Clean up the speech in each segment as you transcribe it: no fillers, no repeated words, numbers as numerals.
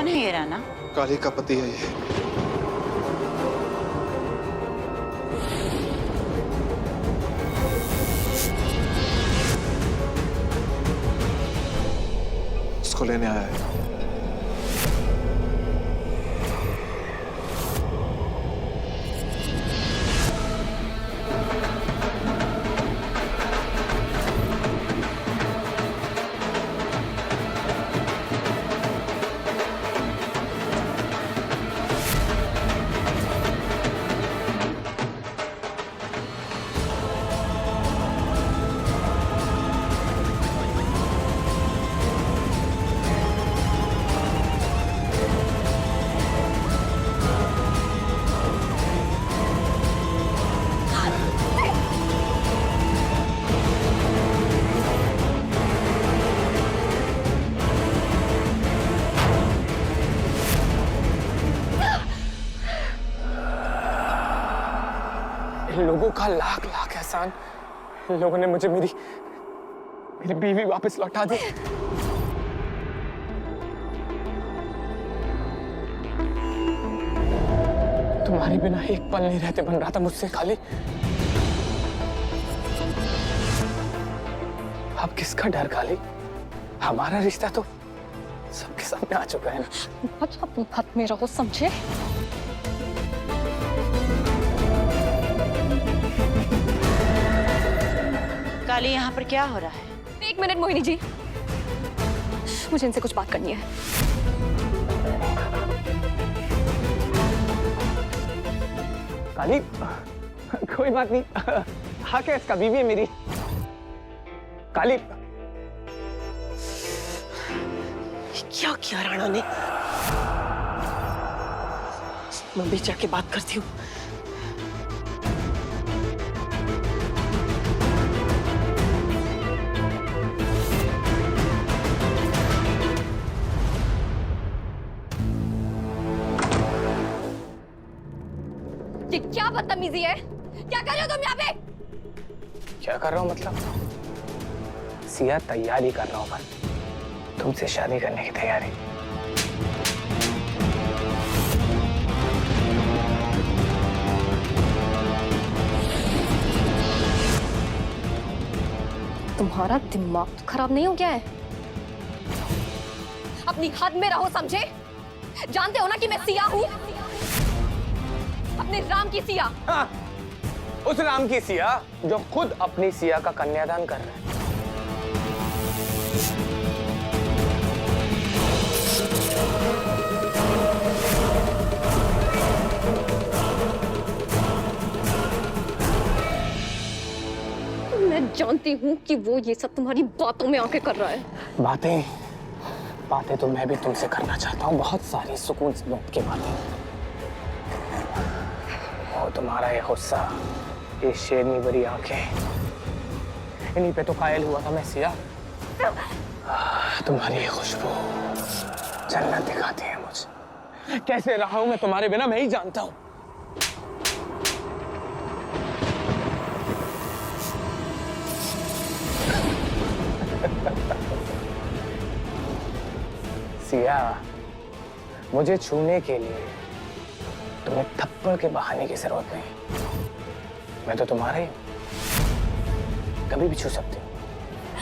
कौन है ये राना? काली का पति है ये। उसको लेने आया है। लोगों का लाख लाख एहसान। लोगों ने मुझे मेरी बीवी वापस लौटा दी। तुम्हारे बिना एक पल नहीं रहते बन रहा था मुझसे काली। अब किसका डर काली? हमारा रिश्ता तो सबके सामने आ चुका है ना। बहुत अपनी बात में रहो, समझे? काली, यहाँ पर क्या हो रहा है? एक मिनट मोहिनी जी, मुझे इनसे कुछ बात करनी है। काली, कोई बात नहीं। हाँ, क्या इसका बीवी है मेरी। काली, क्या किया राणा ने? मैं भी जाके बात करती हूँ। ये क्या बदतमीजी है? क्या कर रहे हो तुम यहाँ पे? क्या कर रहा हूँ मतलब? सिया, तैयारी कर रहा हूँ मैं तुमसे शादी करने की तैयारी। तुम्हारा दिमाग तो खराब नहीं हो गया है? अपनी हद में रहो, समझे? जानते हो ना कि मैं सिया हूँ, अपने राम की सिया। हाँ, उस राम की सिया जो खुद अपनी सिया का कन्यादान कर रहा है। मैं जानती हूँ कि वो ये सब तुम्हारी बातों में आके कर रहा है। बातें तो मैं भी तुमसे करना चाहता हूँ, बहुत सारी सुकून की बातें। और तुम्हारा ये गुस्सा, ये शेरनी भरी आंखें, इन्हीं पे तो कायल हुआ था मैं सिया। तुम्हारी ये खुशबू जन्नत दिखाती है मुझे। कैसे रहा हूं मैं तुम्हारे बिना मैं ही जानता हूं। सिया, मुझे छूने के लिए तुम्हें थप्पड़ के बहाने की जरूरत नहीं। मैं तो तुम्हारा ही हूं, कभी भी छू सकती हूँ।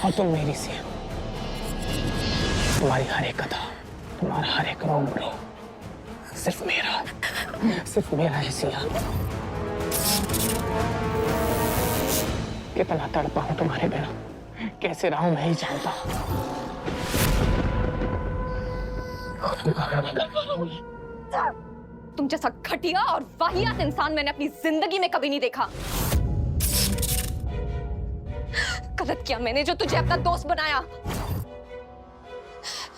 और तुम मेरी सिया, तुम्हारी हर एक कथा, तुम्हारा हर एक रोम सिर्फ मेरा है सिया। कितना तड़पा हूं तुम्हारे बिना, कैसे रहा हूं मैं ही जानता हूं। तुम जैसा घटिया और वाहियात इंसान मैंने अपनी जिंदगी में कभी नहीं देखा। गलत किया मैंने जो तुझे अपना दोस्त बनाया।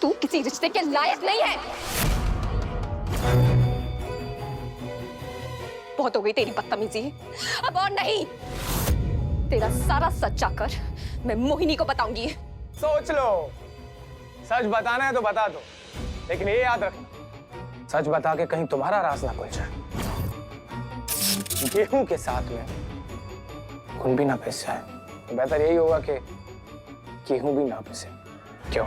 तू किसी रिश्ते के लायक नहीं है। बहुत हो गई तेरी बदतमीजी, अब और नहीं। तेरा सारा सच जाकर मैं मोहिनी को बताऊंगी। सोच लो, सच बताना है तो बता दो, लेकिन ये याद रखना, सच बता के कहीं तुम्हारा राज ना खुल जाए। गेहूं के साथ में खून भी ना पिस जाए। तो बेहतर यही होगा कि गेहूं भी ना पिसे। क्यों?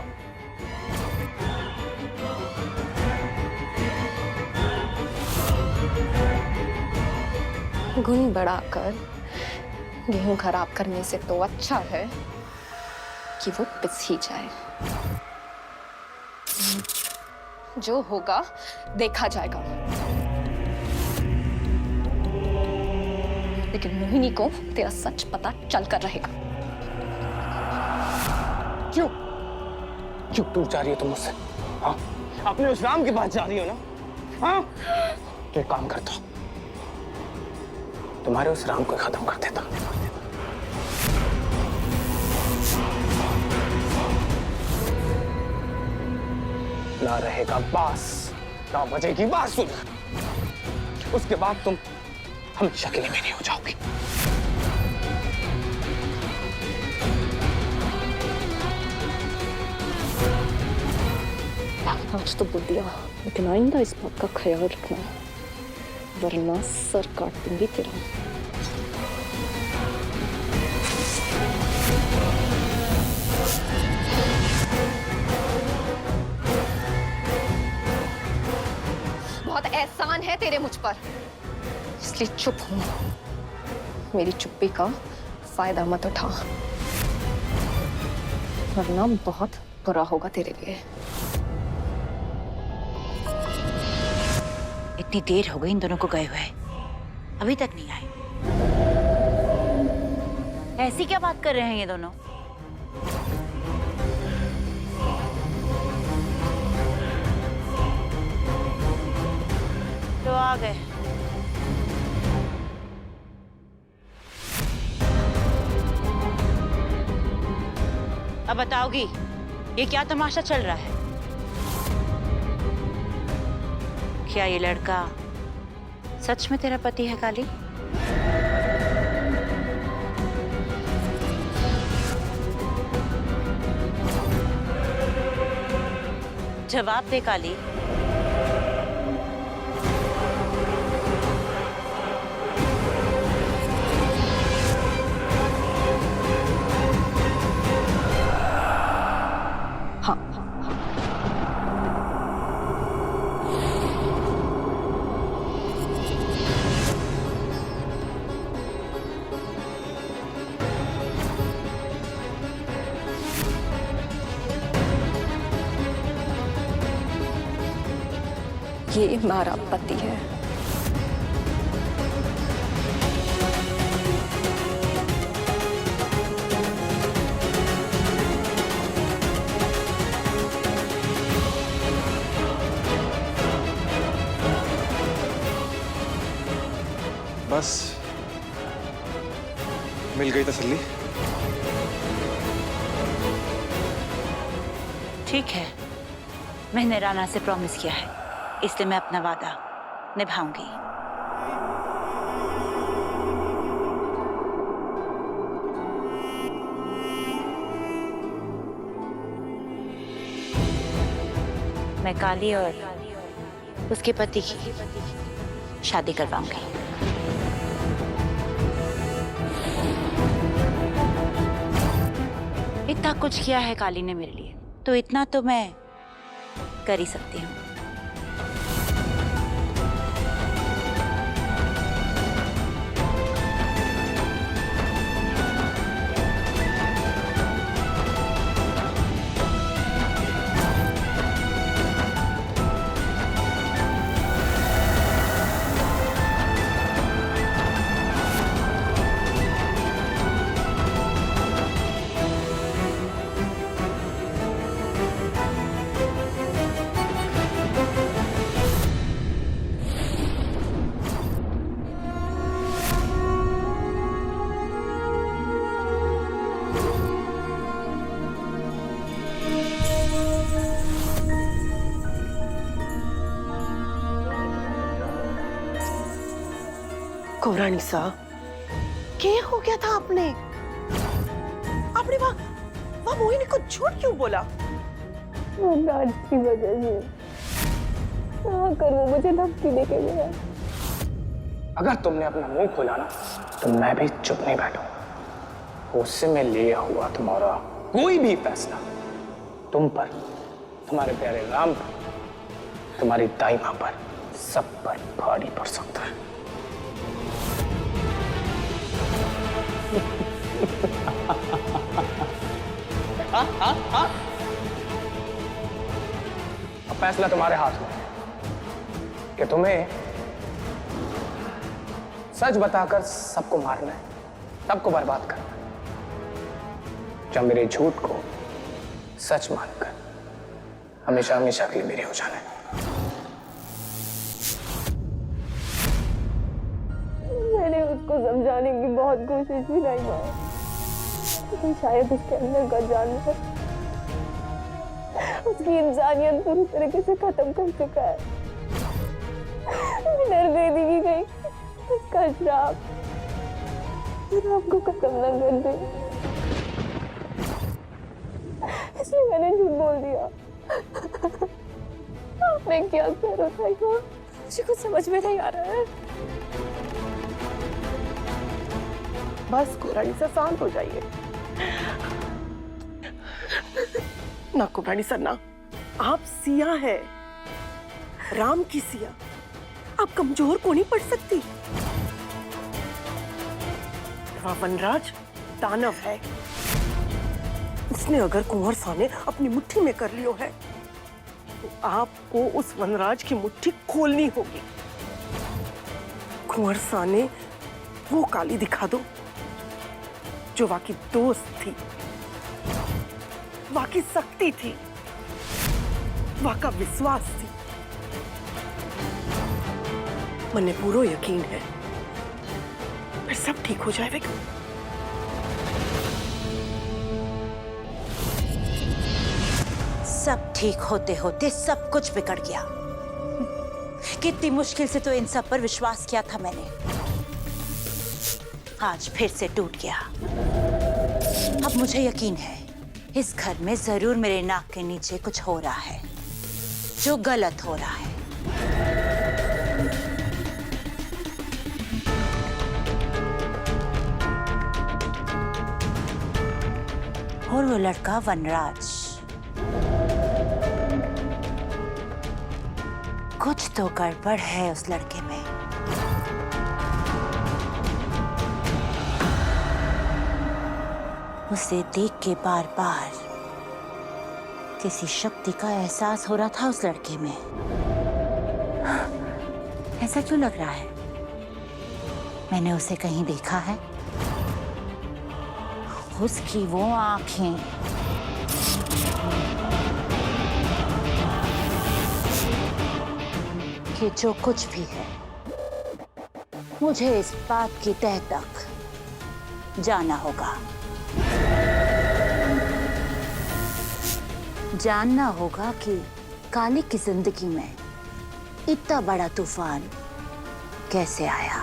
गुण बढ़ाकर गेहूं खराब करने से तो अच्छा है कि वो पिस ही जाए। जो होगा देखा जाएगा। लेकिन मोहिनी को तेरा सच पता चल कर रहेगा। क्यों क्यों दूर जा रही हो तुम मुझसे? हाँ, अपने उस राम के पास जा रही हो ना? हाँ, तो एक काम करता हूं, तुम्हारे उस राम को खत्म कर देता। ना रहेगा बांस, ना बजेगी बांसुरी। उसके बाद तुम हमेशा के लिए मेरी हो जाओगी। आज तो बोल दिया, लेकिन आइंदा इस बात का ख्याल रखना, वरना सर काट दूंगी तेरा। बहुत एहसान है तेरे मुझ पर, इसलिए चुप हूं। मेरी चुप्पी का फायदा मत उठा, वरना बहुत बुरा होगा तेरे लिए। इतनी देर हो गई इन दोनों को गए हुए, अभी तक नहीं आए। ऐसी क्या बात कर रहे हैं ये दोनों? तो आ गए। अब बताओगी ये क्या तमाशा चल रहा है? क्या ये लड़का सच में तेरा पति है काली? जवाब दे काली। हाँ, ये हमारा पति है। बस मिल गई तसल्ली। ठीक है, मैंने राणा से प्रॉमिस किया है, इसलिए मैं अपना वादा निभाऊंगी। मैं काली और उसके पति की शादी करवाऊंगी। इतना कुछ किया है काली ने मेरे लिए, तो इतना तो मैं कर ही सकती हूँ। कोरानी सा क्या हो गया था आपने वहाँ मोहिनी को झूठ क्यों बोला? राज की वजह से कर वो मुझे धमकी देके गया। अगर तुमने अपना मुंह खोला ना तो मैं भी चुप नहीं बैठूंगा। उससे मैं लिया हुआ तुम्हारा कोई भी फैसला तुम पर, तुम्हारे प्यारे राम पर, तुम्हारी दाई मां पर, सब पर भारी पड़ सकता है। अब फैसला तुम्हारे हाथ में है कि तुम्हें सच बताकर सबको मारना है, सबको बर्बाद करना है, या मेरे झूठ को सच मानकर हमेशा हमेशा के लिए मेरे हो जाना है। मैंने उसको समझाने की बहुत कोशिश भी नहीं माँ, लेकिन शायद उसके अंदर का जानवर उसकी इंसानियत पूरी तरीके से खत्म कर चुका है। मैं डर गई थी कि कहीं उसका श्राप को खत्म न कर दे, इसलिए मैंने झूठ बोल दिया। अब मैं क्या करूँ ताइमा, मुझे कुछ समझ में नहीं आ रहा है। बस कुरानी सर शांत हो जाइए। ना कुरानी सर ना, आप सिया है, राम की सिया, आप कमजोर को नहीं पड़ सकती। वह वनराज दानव है, उसने अगर कुंवर साने अपनी मुट्ठी में कर लियो है तो आपको उस वनराज की मुट्ठी खोलनी होगी। कुंवर साने वो काली दिखा दो जो वाकी दोस्त थी, वाकी शक्ति थी, वाका विश्वास थी। मने पूरो यकीन है फिर सब ठीक हो जाएगा। सब ठीक होते होते सब कुछ बिगड़ गया। कितनी मुश्किल से तो इन सब पर विश्वास किया था मैंने, आज फिर से टूट गया। अब मुझे यकीन है इस घर में जरूर मेरे नाक के नीचे कुछ हो रहा है जो गलत हो रहा है। और वो लड़का वनराज, कुछ तो गड़बड़ है उस लड़के में। उसे देख के बार बार किसी शक्ति का एहसास हो रहा था उस लड़के में। ऐसा क्यों लग रहा है? मैंने उसे कहीं देखा है? उसकी वो आंखें, कि जो कुछ भी है मुझे इस बात की तह तक जाना होगा। जानना होगा कि काली की जिंदगी में इतना बड़ा तूफान कैसे आया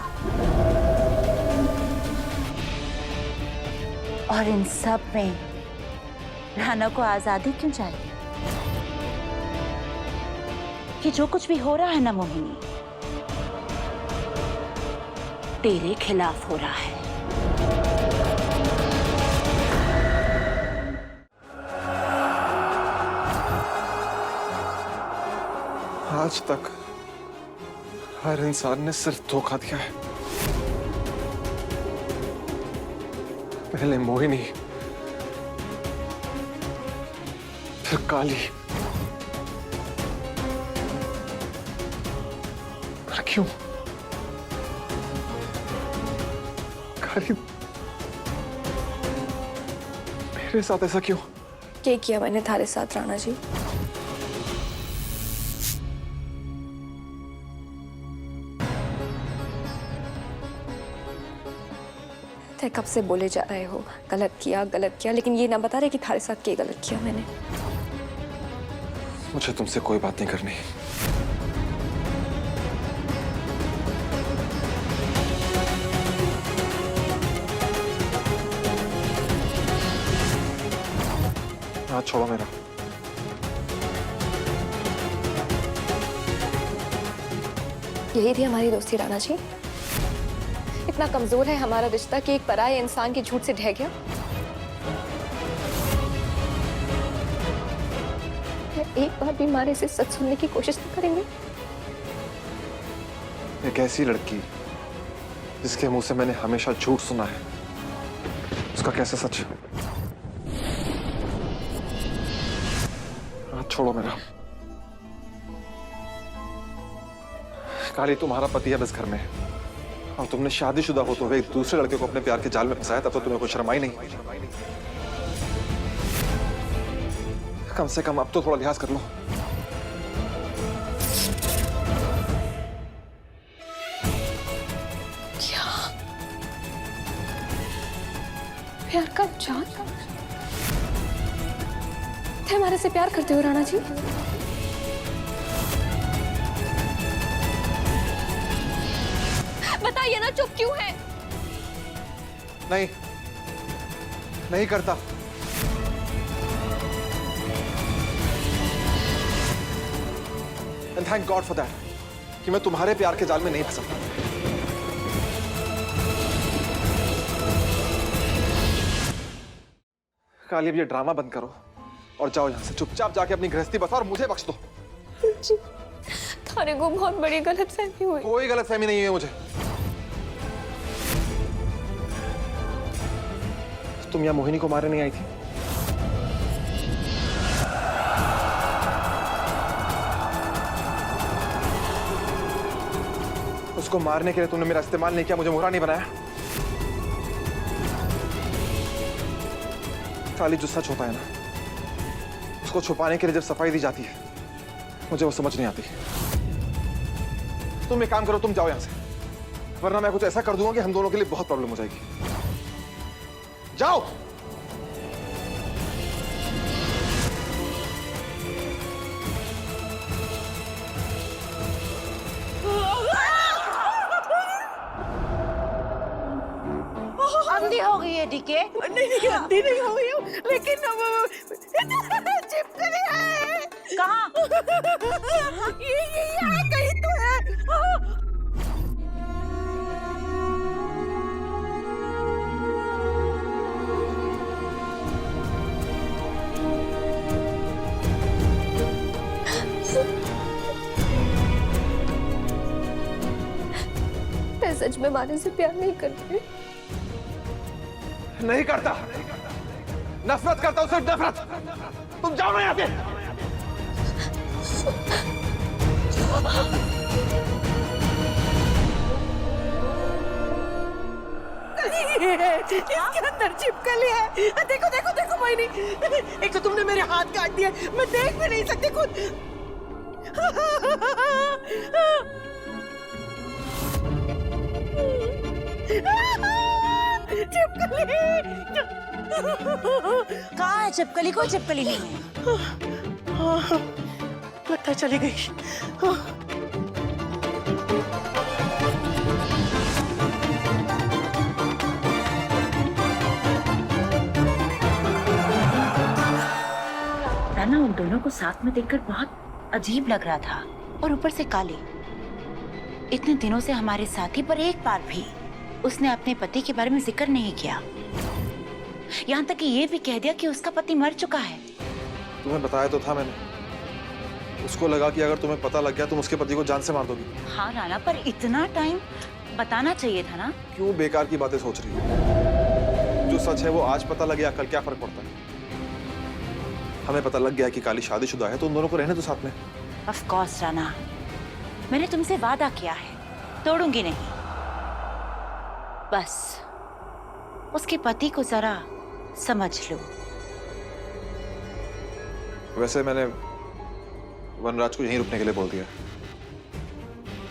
और इन सब में राना को आजादी क्यों चाहिए? कि जो कुछ भी हो रहा है ना मोहिनी, तेरे खिलाफ हो रहा है। आज तक हर इंसान ने सिर्फ धोखा दिया है। पहले मोहिनी, फिर काली, पर क्यों काली मेरे साथ ऐसा क्यों? क्या किया मैंने थारे साथ राणा जी? कब से बोले जा रहे हो गलत किया, लेकिन ये ना बता रहे कि थारे साथ क्या गलत किया मैंने। मुझे तुमसे कोई बात नहीं करनी। हाथ छोड़ो मेरा। यही थी हमारी दोस्ती राणा जी? इतना कमजोर है हमारा रिश्ता कि एक पराये इंसान के झूठ से ढह गया? एक बार भी हमारे से सच सुनने की कोशिश नहीं करेंगे? एक ऐसी लड़की जिसके मुंह से मैंने हमेशा झूठ सुना है, उसका कैसे सच? हाथ छोड़ो मेरा। काली तुम्हारा पति है इस घर में, और तुमने शादीशुदा होते हुए एक दूसरे लड़के को अपने प्यार के जाल में फंसाया, तब तो तुम्हें कोई शर्म आई नहीं। कम से कम अब तो थोड़ा लिहाज कर लो। क्या प्यार का जाल? थे हमारे से प्यार करते हो राणा जी? बताइए ना, चुप क्यों है? नहीं, नहीं करता। And thank God for that, कि मैं तुम्हारे प्यार के जाल में नहीं फंसा। काली, अब ये ड्रामा बंद करो और जाओ यहां से, चुपचाप जाके अपनी गृहस्थी बसाओ और मुझे बख्श दो। जी, थाने को बहुत बड़ी गलतफहमी हुई। कोई गलतफहमी नहीं है मुझे। तुम यहाँ मोहिनी को मारने नहीं आई थी? उसको मारने के लिए तुमने मेरा इस्तेमाल नहीं किया, मुझे मोहरा नहीं बनाया। काली, जो सच होता है ना, उसको छुपाने के लिए जब सफाई दी जाती है, मुझे वो समझ नहीं आती। तुम एक काम करो, तुम जाओ यहां से, वरना मैं कुछ ऐसा कर दूंगा कि हम दोनों के लिए बहुत प्रॉब्लम हो जाएगी। जाओ। अंधी हो गई है डीके? नहीं, अंधी नहीं हो गई हूँ, लेकिन छिपकली है। कहाँ? ये यहाँ कहीं तो है। मैं सच में माने से प्यार नहीं करती। नहीं करता, नफरत करता हूं, सिर्फ नफरत। तुम जाओ ना यहाँ से। इसके अंदर छिपकली है। देखो देखो देखो मोहिनी, एक तो तुमने मेरे हाथ काट दिए, मैं देख भी नहीं सकती खुद। छिपकली कहाँ है छिपकली? कोई छिपकली नहीं है। लगता है चली गई। राना उन दोनों को साथ में देखकर बहुत अजीब लग रहा था, और ऊपर से काली। इतने दिनों से हमारे साथी, पर एक बार भी उसने अपने पति के बारे में जिक्र नहीं किया। यहाँ तक कि ये भी कह दिया कि उसका पति मर चुका है। तुम्हें बताया तो था मैंने। उसको लगा कि अगर तुम्हें पता लग गया तुम उसके पति को जान से मार दोगी। हाँ राना, पर इतना टाइम बताना चाहिए था ना। क्यों बेकार की बातें सोच रही हो? जो सच है वो आज पता लग गया, कल क्या फर्क पड़ता है? हमें पता लग गया कि काली शादीशुदा है, तो उन दोनों को रहने दो साथ में। ऑफ कोर्स राना, मैंने तुमसे वादा किया है, तोड़ूंगी नहीं। बस उसके पति को जरा समझ लो। वैसे मैंने वनराज को यहीं रुकने के लिए बोल दिया।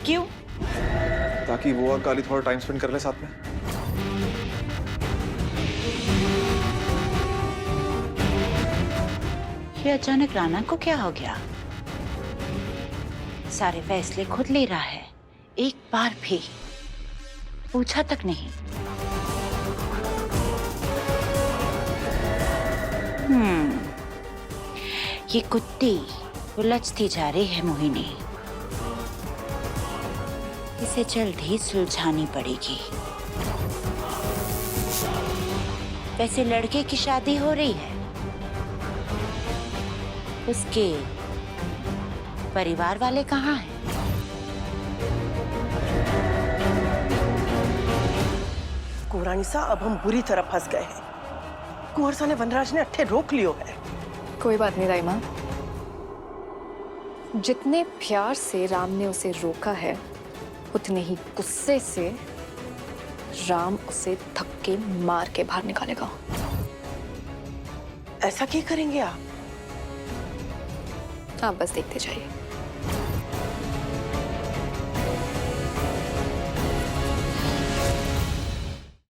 क्यों? ताकि वो और काली थोड़ा टाइम स्पेंड कर ले साथ में। ये अचानक राना को क्या हो गया? सारे फैसले खुद ले रहा है, एक बार भी पूछा तक नहीं। ये कुत्ती उलझती जा रही है मोहिनी, इसे जल्द ही सुलझानी पड़ेगी। वैसे लड़के की शादी हो रही है, उसके परिवार वाले कहाँ हैं? कोरानी सा, अब हम बुरी तरह फंस गए हैं। कुंवर सा ने वनराज ने अट्ठे रोक लियो है। कोई बात नहीं दाई माँ, जितने प्यार से राम ने उसे रोका है उतने ही गुस्से से राम उसे धक्के मार के बाहर निकालेगा। ऐसा क्या करेंगे आप? आप बस देखते जाइए।